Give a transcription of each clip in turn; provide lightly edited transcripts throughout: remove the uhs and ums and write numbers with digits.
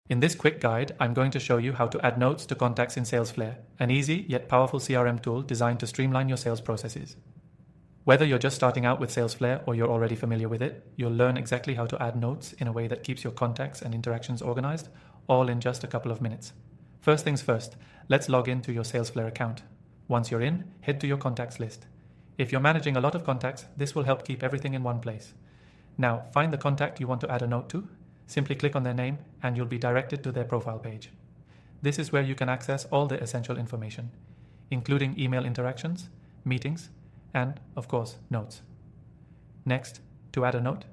In this quick guide, I'm going to show you how to add notes to contacts in Salesflare, an easy yet powerful CRM tool designed to streamline your sales processes. Whether you're just starting out with Salesflare or you're already familiar with it, you'll learn exactly how to add notes in a way that keeps your contacts and interactions organized, all in just a couple of minutes. First things first, let's log into your Salesflare account. Once you're in, head to your contacts list. If you're managing a lot of contacts, this will help keep everything in one place. Now, find the contact you want to add a note to. Simply click on their name and you'll be directed to their profile page. This is where you can access all the essential information, including email interactions, meetings, and, of course, notes. Next, to add a note,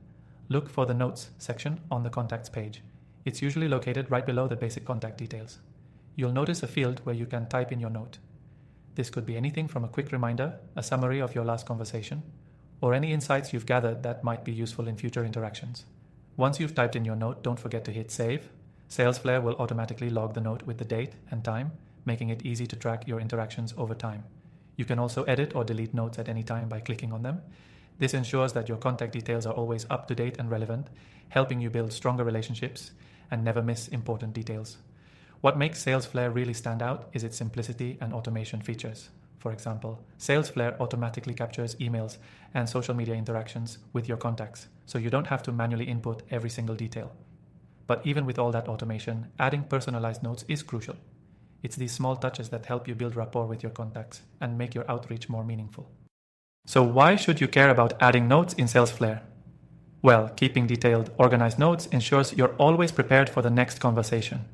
look for the Notes section on the Contacts page. It's usually located right below the basic contact details. You'll notice a field where you can type in your note. This could be anything from a quick reminder, a summary of your last conversation, or any insights you've gathered that might be useful in future interactions. Once you've typed in your note, don't forget to hit Save. Salesflare will automatically log the note with the date and time, making it easy to track your interactions over time. You can also edit or delete notes at any time by clicking on them. This ensures that your contact details are always up to date and relevant, helping you build stronger relationships and never miss important details. What makes Salesflare really stand out is its simplicity and automation features. For example, Salesflare automatically captures emails and social media interactions with your contacts, so you don't have to manually input every single detail. But even with all that automation, adding personalized notes is crucial. It's these small touches that help you build rapport with your contacts and make your outreach more meaningful. So why should you care about adding notes in Salesflare? Well, keeping detailed, organized notes ensures you're always prepared for the next conversation.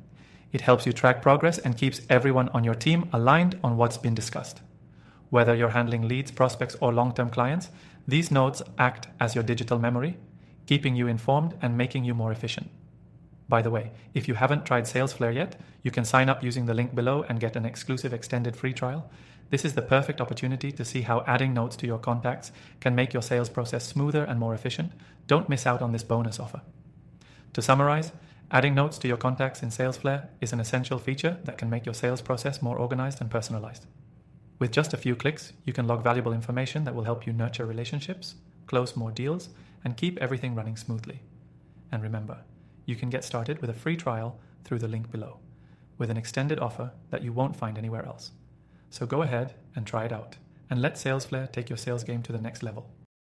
It helps you track progress and keeps everyone on your team aligned on what's been discussed. Whether you're handling leads, prospects, or long-term clients, these notes act as your digital memory, keeping you informed and making you more efficient. By the way, if you haven't tried Salesflare yet, you can sign up using the link below and get an exclusive extended free trial. This is the perfect opportunity to see how adding notes to your contacts can make your sales process smoother and more efficient. Don't miss out on this bonus offer. To summarize, adding notes to your contacts in Salesflare is an essential feature that can make your sales process more organized and personalized. With just a few clicks, you can log valuable information that will help you nurture relationships, close more deals, and keep everything running smoothly. And remember, you can get started with a free trial through the link below, with an extended offer that you won't find anywhere else. So go ahead and try it out, and let Salesflare take your sales game to the next level.